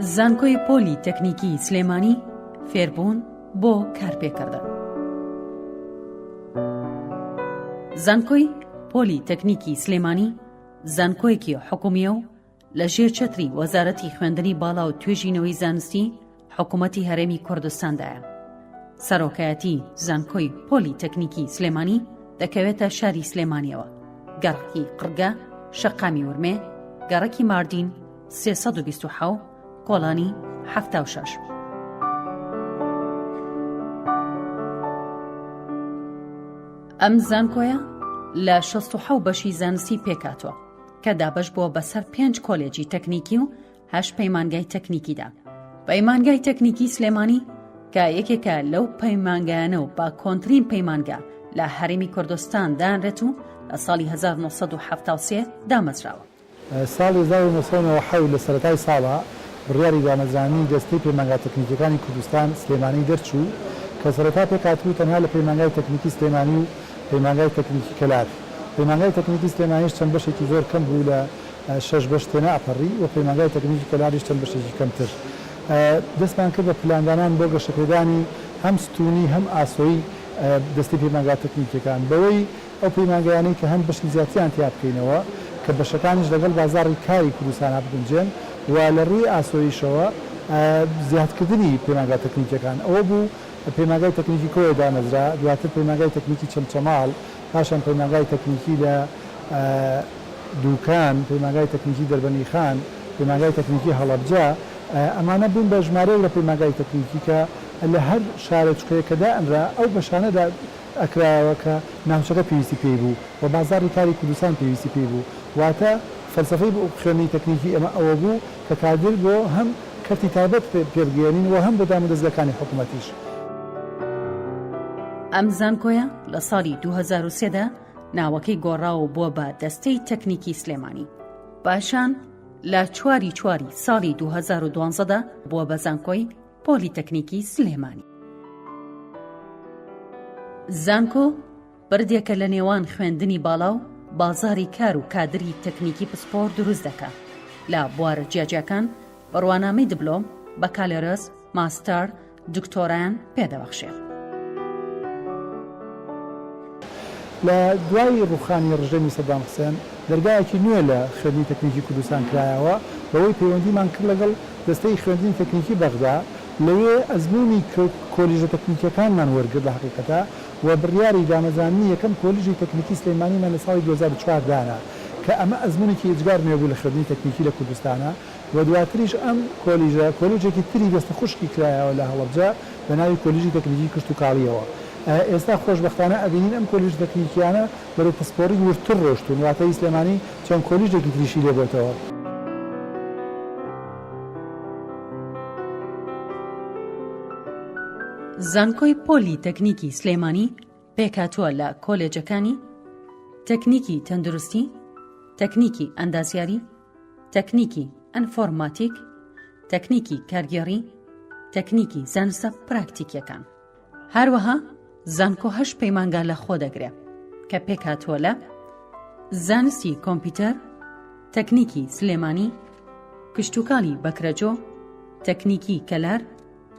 زانکۆی پۆلی تەکنیکی سلێمانی فێربوون بۆ کارپێکردن. زانکۆی پۆلی تەکنیکی سلێمانی زانکۆیەکی حکومیە و لە ژێر چەتری وەزارەتی خوێندنی باڵا و توێژینەوەی زانستی حکوومەتی هەرێمی کوردستاندایە. سەرۆکایەتی زانکۆی پۆلی تەکنیکی سلێمانی دەکەوێتە شاری سلێمانیەوە، گەڕکی قڕگە، شەقامی ورمێ، گەڕکی ماردین 327 کۆڵانی 76. ئەم زانکۆیە لە 67 بەشی زانستی پێکاتوە کە دابەش بووە بەسەر 5 کۆلێجی تەکنیکی و 8 پەیمانگای تەکنیکیدا. پەیمانگای تەکنیکی سلێمانی کە یەکێکە لەو پەیمانگایانە و با کۆنترین پەیمانگا لە هەرێمی کوردستان دانرێت و لە ساڵی 1973 دامەزراوە. ساڵی 1970 لە سەرەتای ساڵە بڕیاری دامەزرانی دەستەی پەیمانگا تەکنیکیەکانی کوردستان سلێمانی دەرچوو کە سەرەتا پێکاتوو تەنها لە پەیمانگای تەکنیکی سلێمانی و پەیمانگای تەکنیکی کەلار. پەیمانگای تەکنیکی سلێمانیش چەند بەشێکی زۆر کەم بوو لە 6 بەش تێنە ئەپەڕی و پەیمانگای تەکنیکی کەلاریش چەند بەشێکی کەمتر. دەستمان کرد بە پلاندانان بۆ گەشەپێدانی هەم ستوونی هەم ئاسۆیی دەستی پەیمانگا تەکنیکیەکان بەوەی ئەو پەیمانگایانەی کە هەم بەشی زیاتریان تیا بکەینەوە کە بەشەکانیش لەگەڵ بازاڕی کاری کوردستان بگونجێن و لە ڕووی ئاسۆییشەوە زیادکردنی پەیمانگا تەکنیکیەکان ئەوە بوو. پەیمانگای تەکنیکی کۆیە دامەزرا، دواتر پەیمانگای تەکنیکی چەمچەماڵ، پاشان پەیمانگای تەکنیکی لە دووکان، پەیمانگای تەکنیکی دەربەنیخان، پەیمانگای تەکنیکی هەڵەبجە. ئەمانە بوون بە ژمارە لە پەیمانگای تەکنیکی کە لە هەر شارە چوکەیەکەدا ئەنرا ئەو بەشانەدا ئەکرایەوە کە ناوچەکە پێویستی پێی بوو و بازاڕی کاری کوردستان پێویستی پێی بوو. واتە فەلسەفەی بۆ خوێندنی تەکنیکی ئەمە ئەوە بوو کە کادر بۆ هەم کەرتی تایبەت پێبگەێنین و هەم بۆ دامەدەستگەکانی حکوومەتیش. ئەم زانکۆیە لە ساڵی 2003دا ناوەکەی گۆڕاوە بووە بە دەستەی تەکنیکی سلێمانی. پاشان لە 4 ساڵی 2012دا بووە بە زانکۆی پۆلی تەکنیکی سلێمانی. زانکۆ بردێکە لە نێوان خوێندنی باڵا و بازاری کار و کادری تەکنیکی پسپۆر دروست دەکات لە بوارە جیاجیەکان بڕوانامەی دبلۆم، بەکالۆرس، ماستەر، دکتۆرایان پێدەبەخشێت. لە دوای ڕوخانی ڕژێمی سەدام حوسێن دەرگایەکی نوێ لە خوێندنی تەکنیکی کوردستان کرایەوە بەوەی پەیوەندیمان کرد لەگەڵ دەستەی خوێندنی تەکنیکی بەغدا. لەوێ ئەزموونی کۆلیژە تەکنیکیەکانمان وەرگرت لە حقیقەتە و بڕیاری دامەزانی یەکەم کۆلیژی تەکنیکی سلێمانیمان لە ساڵی 2004 دانا کە ئەمە ئەزمونێکی ئجبار نوێ بوو لە خوێندنی تەکنیکی لە کوردستانە و دواتریش ئەم کۆلیژێکی تری دەستە خوشکی کرایەوە لە هەڵەبجە بە ناوی کۆلیژی تەکنیکی کشت و کاڵیەوە. ئێستا خۆشبەختانە ئەبینین ئەم کۆلیژ تەکنیکیانە بەرەو پسپۆری ورتر ڕۆشتون واتای سلێمانی چەند کۆلیژێکی تریشی لێبێتەوە. زانکۆی پۆلی تەکنیکی سلێمانی پێکاتووە لە کۆلێجەکانی تەکنیکی تەندروستی، تەکنیکی ئەندازیاری، تەکنیکی ئەنفۆرماتیک، تەکنیکی کارگێڕی، تەکنیکی زانستە پراکتیکیەکان. هەروەها زانکۆ 8 پەیمانگا لە خۆ دەگرێت کە پێکاتووە لە زانستی کۆمپیوتەر، تەکنیکی سلێمانی، کشتوکاڵی بەکرەجۆ، تەکنیکی کەلار،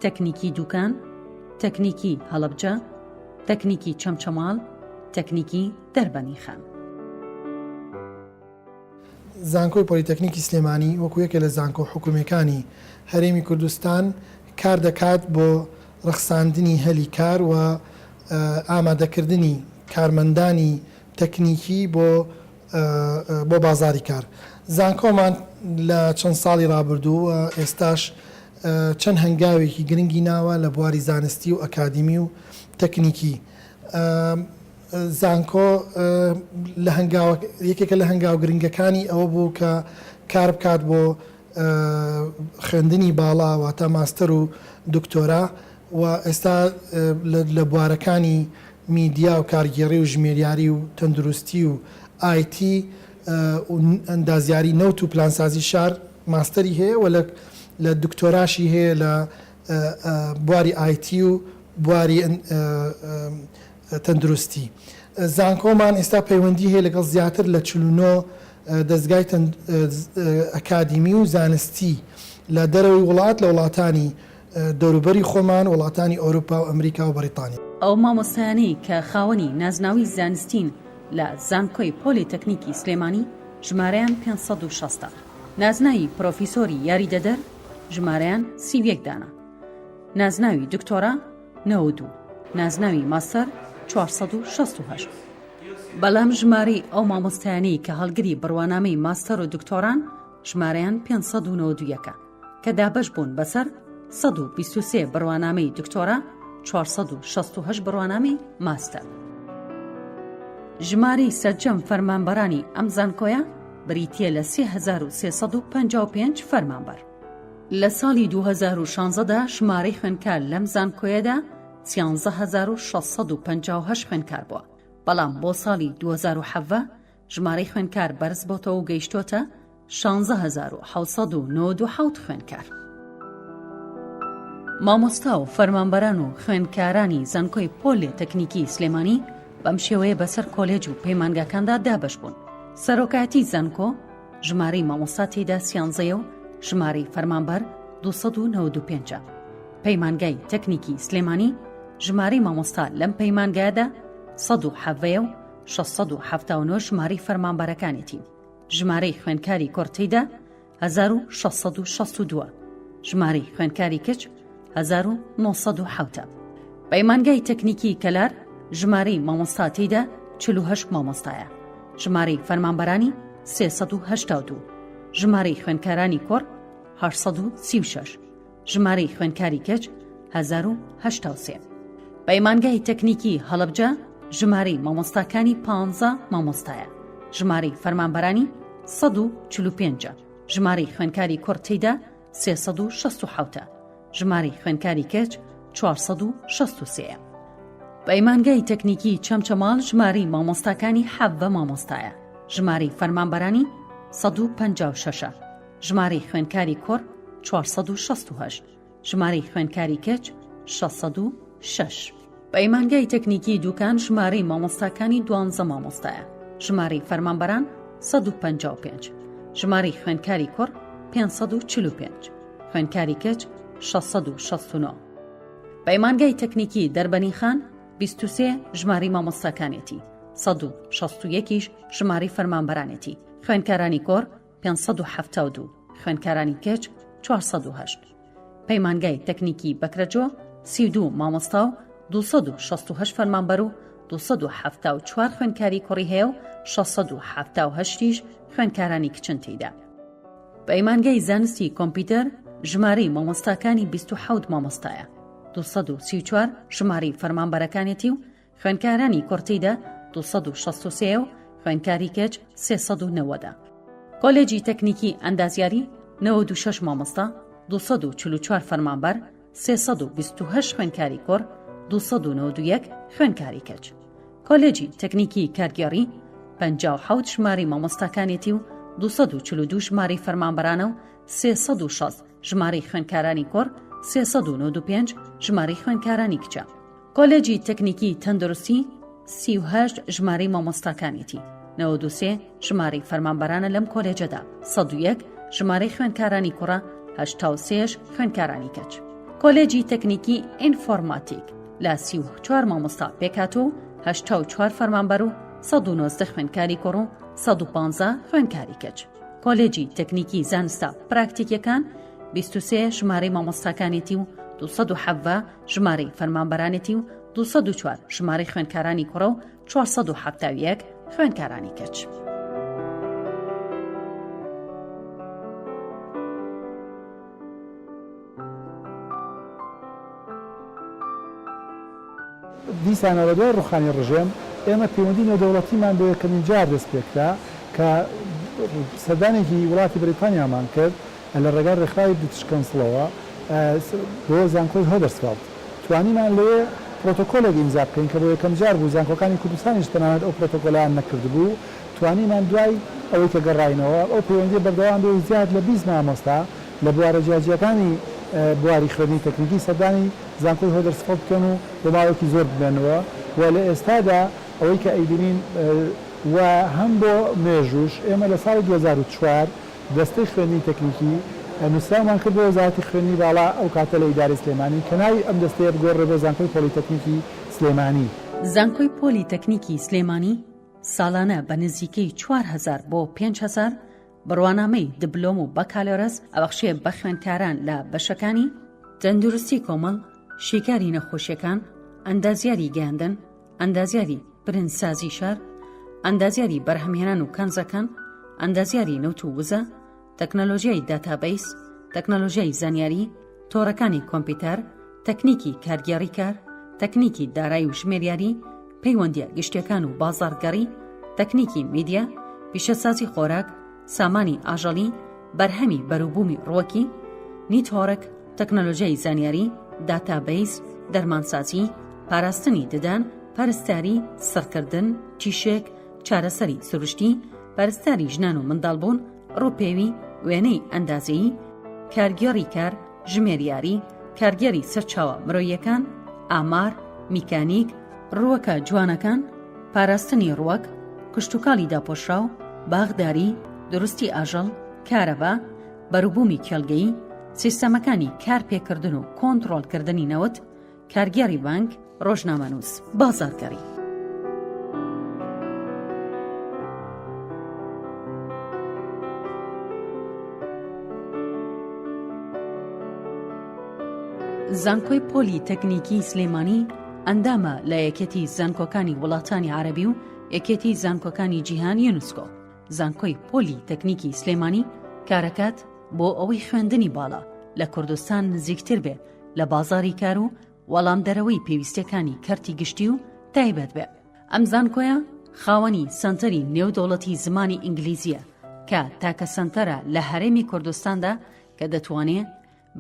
تەکنیکی دووکان، تەکنیکی هەڵەبجە، تەکنیکی چەمچەماڵ، تەکنیکی دەربەنیخان. زانکۆی پۆلیتەکنیکی سلێمانی وەکو یەکێک لە زانکۆ حکوومیەکانی هەرێمی کوردستان کار دەکات بۆ ڕەخساندنی هەلی کار و ئامادەکردنی کارمەندانی تەکنیکی بۆ بازاری کار. زانکۆمان لە چەند ساڵی ڕابردوو و ئێستاش چەند هەنگاوێکی گرنگی ناوە لە بواری زانستی و ئەکادیمی و تەکنیکی. زانکۆ یەکێکە لە هەنگاو گرنگەکانی ئەوە بوو کە کار بکات بۆ خوێندنی باڵا واتە ماستەر و دکتۆرا و ئێستا لە بوارەکانی میدیا و کارگێڕی و ژمێریاری و تەندروستی و ئایتی و ئەندازیاری نەوت و پلانسازی شار ماستەری هەیە و لە دکتۆراشی هەیە لە بواری ئایتی و بواری تەندروستی. زانکۆمان ئێستا پەیوەندی هەیە لەگەڵ زیاتر لە 49 دەستگای ئەکادیمی و زانستی لە دەرەوەی وڵات لە وڵاتانی دەوروبەری خۆمان وڵاتانی ئەوروپا و ئەمریکا و بەریتانیا. ئەو مامۆستایانەی کە خاوەنی نازناوی زانستین لە زانکۆی پۆلیتەکنیکی سلێمانی ژمارەیان 560 نازناوی پرۆفیسۆری یاریدەدەر ژمارەیان 31 دانە، نازناوی دکتۆرا 92، نازناوی ماستەر 468. بەڵام ژمارەی ئەو مامۆستایانەی کە هەڵگری بڕوانامەی ماستەر و دکتۆران ژمارەیان 591 کە دابەش بوون بەسەر 123 بڕوانامەی دکتۆرا 468 بڕوانامەی ماستەر. ژمارەی سەرجەم فەرمانبەرانی ئەم زانکۆیە بریتیە لە 3355 فەرمانبەر. لە ساڵی 2016دا ژمارەی خوێنکار لەم زانکۆیەدا 13658 خوێنکار بووە، بەڵام بۆ ساڵی 2007 ژمارەی خوێنکار بەرز بۆتەوە و گەیشتۆتە 16797 خوێنکار. مامۆستا و فەرمانبەران و خوێنکارانی زانکۆی پۆلیتەکنیکی سلێمانی بەم شێوەیە بەسەر کۆلێج و پەیمانگاکاندا دابەش بوون. سەرۆکاتی زانکۆ ژمارەی مامۆستا تێدا 13 و ژمارەی فەرمانبەر 295. پەیمانگای تەکنیکی سلێمانی ژمارەی مامۆستا لەم پەیمانگایەدا 170 و 679 ژمارەی فەرمانبەرەکانێتی. ژمارەی خوێنکاری کۆرتەیدا 1662، ژمارەی خوێنکاری کچ 1970. پەیمانگای تەکنیکی کەلار ژمارەی مامۆستا تێدا 48 مامۆستایە، ژمارەی فەرمانبەرانی 382، ژمارەی خوێنکارانی کۆڕ 836، ژمارەی خوێنکاری کەچ 1083. پەیمانگای تەکنیکی هەڵەبجە ژمارەی مامۆستاکانی 15 مامۆستایە، ژمارەی فەرمانبەرانی 145، ژمارەی خوێنکاری کۆڕ تێدا 367، ژمارەی خوێنکاری کەچ 463. پەیمانگای تەکنیکی چەمچەماڵ ژمارەی مامۆستاکانی 7 مامۆستایە، ژمارەی فەرمانبەرانی 156، ژمارەی خوێنکاری کۆڕ 468، ژمارەی خوێنکاری کەچ 606. پەیمانگای تەکنیکی دووکان ژمارەی مامۆستاکانی 12 مامۆستایە، ژمارەی فەرمانبەران 155، ژمارەی خوێنکاری کۆڕ 545، خوێنکاری کەچ 669. پەیمانگای تەکنیکی دەربەنیخان 23 ژمارەی مامۆستاکانێتی، 161 ژمارەی فەرمانبەرانێتی، خوێنکارانی کۆڕ 572، خوێنکارانی کەچ 408. پەیمانگای تەکنیکی بەکرەجۆ 32 مامۆستا و 268 فەرمانبەر و 274 خوێنکاری کوڕی هەیە و 678 خوێنکارانی کچن تێیدا. پەیمانگای زانستی کۆمپیوتەر ژمارەی مامۆستاکانی 27 مامۆستایە، 234 ژمارەی فەرمانبەرەکانێتی و خوێنکارانی کۆرتەیدا 263 و خوێنکاری کەچ 390. کۆلێجی تەکنیکی ئەندازیاری 96 مامۆستا، 244 فەرمانبەر، 328 خوێنکاری کۆڕ، 291 خوێنکاری کەچ. کۆلێجی تەکنیکی کارگێڕی 57 ژمارەی مامۆستاکانێتی و 242 ژمارەی فەرمانبەرانە و 360 ژمارەی خوێنکارانی کۆڕ، 395 ژمارەی خوێنکارانی کچە. کۆلێجی تەکنیکی تەندروستی 38 ژمارەی مامۆستاکانێتی، 93 ژمارەی فەرمانبەرانە لەم کۆلێجەدا، 101 ژمارەی خوێنکارانی کوڕە، 83 خوێنکارانی کەچ. کۆلێجی تەکنیکی ئینفۆرماتیک لە 34 مامۆستا پێکاتۆ و 84 فەرمانبەر و 119 خوێنکاری کوڕ و 115 خوێنکاری کەچ. کۆلێجی تەکنیکی زانستە پراکتیکیەکان 23 ژمارەی مامۆستاکانێتی و 270 ژمارەی فەرمانبەرانێتی و 204 ژمارەی خوێنکارانی کوڕە و 471 خوێنکارانی کەچ. دیسانە لە دوای ڕوخانی ڕژێم ئێمە پەیوەندی نێودەوڵەتیمان بۆ یەکەمین جار دەست پێکرا کە سەردانێکی وڵاتی بریتانیامان کرد لە ڕێگای ڕێکخراوی بریتیش کەونسڵەوە بۆ زانکۆی هۆدەرسفیلد. توانیمان لێ پرۆتۆکۆلێک ئیمزا بکەین کە بۆ یەکەم جار بوو زانکۆکانی کوردستانیش تەنانەت ئەو پرۆتۆکۆلەیان نەکرد بوو. توانیمان دوای ئەوەی کە گەڕاینەوە ئەو پەیوەندی بەردەوام بێ زیاد لە 20 مامۆستا لە بوارە جیاجیەکانی بواری خوێندنی تەکنیکی سەردانی زانکۆی هۆدەرسفیلد بکەن و بۆ ماوەیەکی زۆر ببێنەوە و لە ئێستادا ئەوەی کە ئەیبینین و هەم بۆ مێژوش ئێمە لە ساڵی 2004 دەستەی خوێندنی تەکنیکی نووسرامان کرد بۆ وەزارەتی خوێندنی باڵا ئەو کاتە لە ئیدارەی سلێمانی کە ناوی ئەم دەستەیە بگۆڕێ بۆ زانکۆی پۆلیتەکنیکی سلێمانی. زانکۆی پۆلیتەکنیکی سلێمانی ساڵانە بە نزیکەی 4,000 بۆ 5,000 بڕوانامەی دبلۆم و بەکالۆرەس ئەبەخشێ بە خوێندکاران لە بەشەکانی تەندروستی کۆمەڵ، شیکاری نەخۆشیەکان، ئەندازیاری گەیاندن، ئەندازیاری برنسازی شار، ئەندازیاری بەرهەمهێنان و کەنزەکان، ئەندازیاری نەوت و وزە، تەکنەلۆژیای داتابەیس، تەکنەلۆژیای زانیاری، تۆڕەکانی کۆمپیوتەر، تەکنیکی کارگێڕی کار، تەکنیکی دارایی و ژمێریاری، پەیوەندیە گشتیەکان و بازاڕگەڕی، تەکنیکی میدیا، پیشەسازی خۆراک، سامانی ئاژەڵی، بەرهەمی بەرووبوومی ڕووەکی، نیتۆڕک، تەکنەلۆژیای زانیاری، داتابەیس، دەرمانسازی، پاراستنی ددان، پەرستاری، سڕکردن، تیشێک، چارەسەری سروشتی، پەرستاری ژنان و منداڵبوون، ڕووپێوی، وێنەی ئەندازیایی، کارگێڕی کار، ژمێریاری، کارگێری سەرچاوە مرۆییەکان، ئامار، میکانیک، ڕووەکە جوانەکان، پاراستنی ڕووەک، کشتتوکاڵی داپۆشراو، باغداری، دروستی ئاژەڵ، کارەبا، بەرووبوومی کێڵگەی، سیستەمەکانی کارپێکردن و کۆنتڕۆڵکردنی نەوت، کارگێڕی بانک، ڕۆژنامەنووس، بازاڕگەڕی. زانکۆی پۆلی تەکنیکی سلێمانی ئەندامە لە یەکێتی زانکۆکانی وڵاتانی عەرەبی و یەکێتی زانکۆکانی جیهان یونسکۆ. زانکۆی پۆلی تەکنیکی سلێمانی کارەکات بۆ ئەوەی خوێندنی باڵا لە کوردستان نزیکتر بێ لە بازاری کار و وەڵام دەرەوەی پێویستەکانی کەرتی گشتی و تایبەت بێ. ئەم زانکۆیە خاوەنی سەنتەری نێودەوڵەتی زمانی ئینگلیزیە کە تاکە سەنتەرە لە هەرێمی کوردستاندا کە دەتوانێت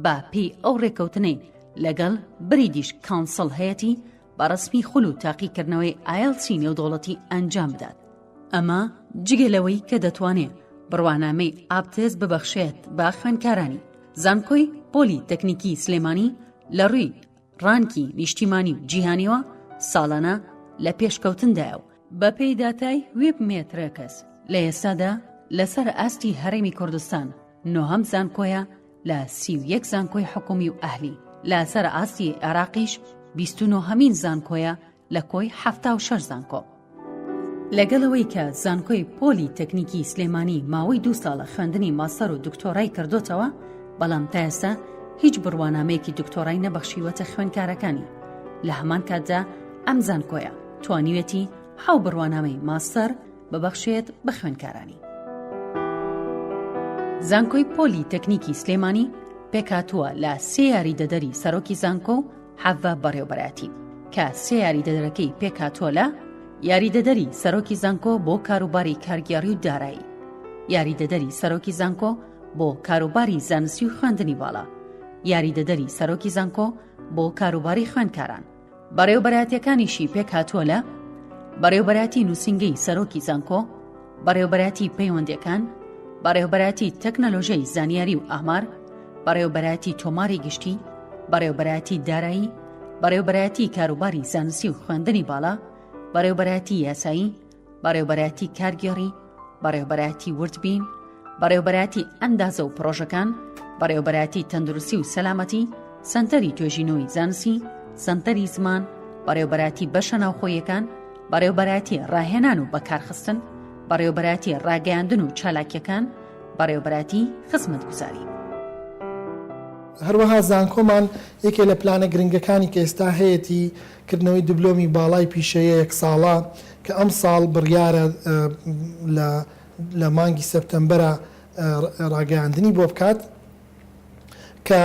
بە پێی ئەو ڕێکەوتنەی لەگەڵ بریدیش کانسڵ هەیەتی بەڕسمی خول و تاقیکردنەوەی IELTS نێودەوڵەتی ئەنجام بدات. ئەمە جگەلەوەی کە دەتوانێت بڕوانامەی ئاپتێز ببەخشێت بە خوێندکارانی. زانکۆی پۆلی تەکنیکی سلێمانی لە ڕووی ڕانکی نیشتیمانی و جیهانیەوە ساڵانە لە پێشکەوتندایە و بە پێی داتای وێب مێترەکەس لە ئێستادا لەسەر ئاستی هەرێمی کوردستان نۆهەم زانکۆیە لە 31 زانکۆی حکومی و ئەهلی. لە سەر ئاستی عێراقیش 29هەمین زانکۆیە لە کۆی 76 زانکۆ. لەگەڵەوەی کە زانکۆی پۆلی تەکنیکی سلێمانی ماوەی 2 ساڵە خوێندنی ماستەر و دکتۆرای کردوتەوە، بەڵام تا ئێستا هیچ بڕوانامەیەکی دکتۆرای نەبەخشیوەتە خوێندکارەکانی. لە هەمان کاتدا ئەم زانکۆیە توانیوێتی 7 بڕوانامەی ماستەر ببەخشێت بە خوێندکارانی. زانکۆی پۆلی تەکنیکی سلێمانی پێکاتووە لە 3 یاریدەدەری سەرۆکی زانکۆ و 7 بەڕێوەبەراتی کە 3 یاریدەدەرەکەی پێکاتووە لە یاریدەدەری سەرۆکی زانکۆ بۆ کاروباری کارگێڕی و دارایی، یاریدەدەری سەرۆکی زانکۆ بۆ کاروباری زانستی و خوێندنی باڵا، یاریدەدەری سەرۆکی زانکۆ بۆ کاروباری خوێندکاران. بەڕێوەبەراتیەکانیشی پێکاتووە لە بەڕێوەبەراتی نووسینگەی سەرۆکی زانکۆ، بەڕێوەبەراتی پەیوەندیەکان، بەڕێوەبەراتی تەکنەلۆژیای زانیاری و ئامار، بەڕێوەبەراتی تۆماری گشتی، بەڕێوەبەراتی دارایی، بەڕێوەبەراتی کاروباری زانستی و خوێندنی باڵا، بەڕێوەبەراتی یاسایی، بەڕێوەبەراتی کارگێڕی، بەڕێوەبەراتی وردبین، بەڕێوەبەراتی ئەندازە و پرۆژەکان، بەڕێوەبەراتی تەندروستی و سەلامەتی، سەنتەری توێژینەوەی زانستی، سەنتەری زمان، بەڕێوەبەراتی بەشە ناوخۆیەکان، بەڕێوەبەراتی ڕاهێنان و بەکارخستن، بەڕێوەبەراتی ڕاگەیاندن و چالاکیەکان، بەڕێوەبەراتی خزمەتگوزاری. هەروەها زانکۆمان یەکێ لە پلانە گرنگەکانی کە ئێستا هەیەی کردنەوەی دبلۆمی باڵای پیشەیە 1 ساڵە کە ئەم ساڵ بڕیارە لە مانگی سەپتەمبەرە ڕاگەیاندنی بۆ بکات کە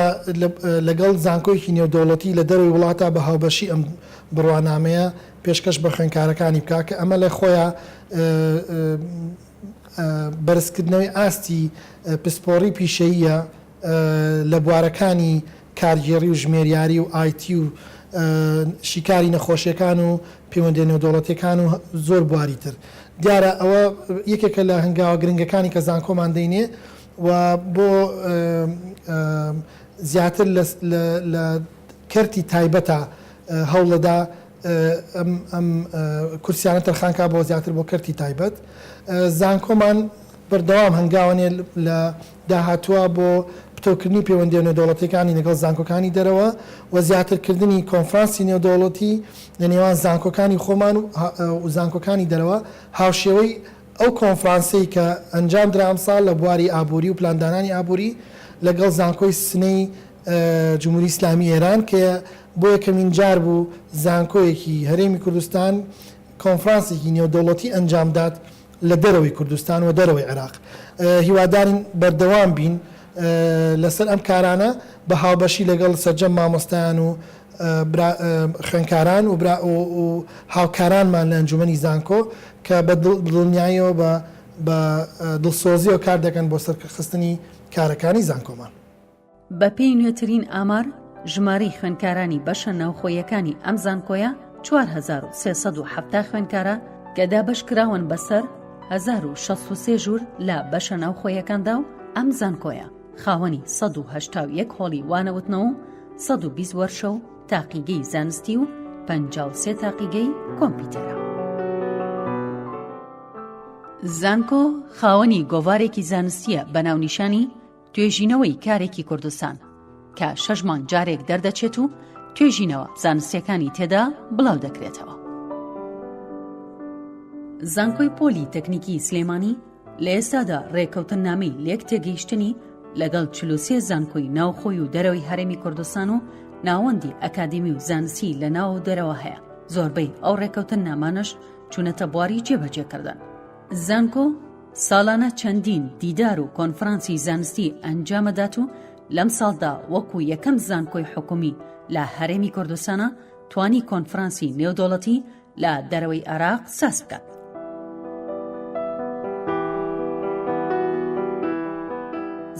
لەگەڵ زانکۆیەکی نێودەوڵەتی لە دەروی وڵاتە بە هاوبەشی ئەم بڕوانامەیە پێشکەش بە خوێندکارەکانی بکات کە ئەمە لە خۆیان بەرزکردنەوەی ئاستی پسپۆڕی پیشەییە لە بوارەکانی کارگێڕی و ژمێریاری و ئایتی و شیکاری نەخۆشیەکان و پەیوەندی نێودەوڵەتیەکان و زۆر بواری تر. دیارە ئەوە یەکێکە لە هەنگاوە گرنگەکانی کە زانکۆمان دەینێ و بۆ زیاتر لە کەرتی تایبەتە هەوڵەدا ئەم کورسیانە تەرخانکە بۆ زیاتر بۆ کەرتی تایبەت. زانکۆمان بەردەوام هەنگاوانێ لە داهاتووە بۆ پتۆکردنی پەیوەندیە نێودەوڵەتیەکانی لەگەڵ زانکۆکانی دەرەوە و زیاترکردنی کۆنفرانسی نێودەوڵەتی لە نێوان زانکۆکانی خۆمان و زانکۆکانی دەرەوە هاوشێوەی ئەو کۆنفرانسەی کە ئەنجام درا ئەمساڵ لە بواری ئابووری و پلاندانانی ئابووری لەگەڵ زانکۆی سنەی جمهوری ئیسلامی ئێران کە بۆ یەکەمین جار بوو زانکۆیەکی هەرێمی کوردستان کۆنفرانسێکی نێودەوڵەتی ئەنجامدات لە دەرەوەی کوردستان و دەرەوەی عێراق. هیوادارین بەردەوام بین لەسەر ئەم کارانە بە هاوبەشی لەگەڵ سەرجەم مامۆستایان و خوێندکاران و هاوکارانمان لە ئەنجومەنی زانکۆ کە بە دڵنیاییەوە بە دڵسۆزیەوە کار دەکەن بۆ سەرخستنی کارەکانی زانکۆمان. بە پێی نوێترین ئامار ژمارەی خوێندکارانی بەشە ناوخۆیەکانی ئەم زانکۆیە 4370 خوێندکارە کە دابەش کراون بەسەر 1063 ژوور لە بەشە ناوخۆیەکاندا و ئەم زانکۆیە خاوەنی 181 هۆڵی وانەوتنەوە و 120 وەرشە و تاقیگەی زانستی و 53 تاقیگەی کۆمپیوتەرە. زانکۆ خاوەنی گۆڤارێکی زانستیە بە ناونیشانی توێژینەوەی کارێکی کوردستان کە 6 مانگ جارێک دەردەچێت و توێژینەوە زانستیەکانی تێدا بڵاو دەکرێتەوە. زانکۆی پۆلی تەکنیکی سلێمانی لە ئێستادا ڕێکەوتنامەی لێک تێگەیشتنی لەگەڵ 43 زانکۆی ناوخۆی و دەرەوەی هەرێمی کوردستان و ناوەندی ئەکادمی و زانستی لە ناو و دەرەوە هەیە. زۆربەی ئەو ڕێکەوتن نامانش چوونەتە بواری جێبەجێکردن. زانکۆ ساڵانە چەندین دیدار و کۆنفرانسی زانستی ئەنجامەدات و لەم ساڵدا وەکو یەکەم زانکۆی حکومی لە هەرێمی کوردستانە توانی کۆنفرانسی نێودەوڵەتی لە دەرەوەی عێراق ساس بکات.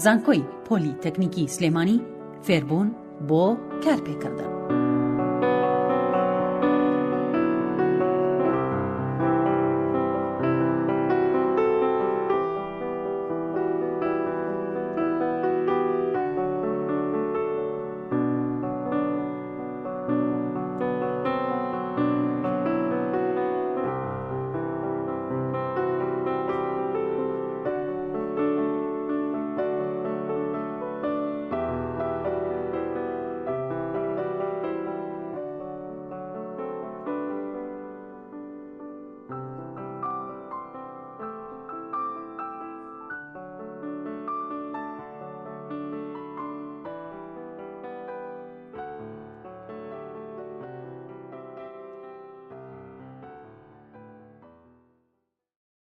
زانکۆی پۆلی تەکنیکی سلێمانی فێربوون بۆ کارپێکردن.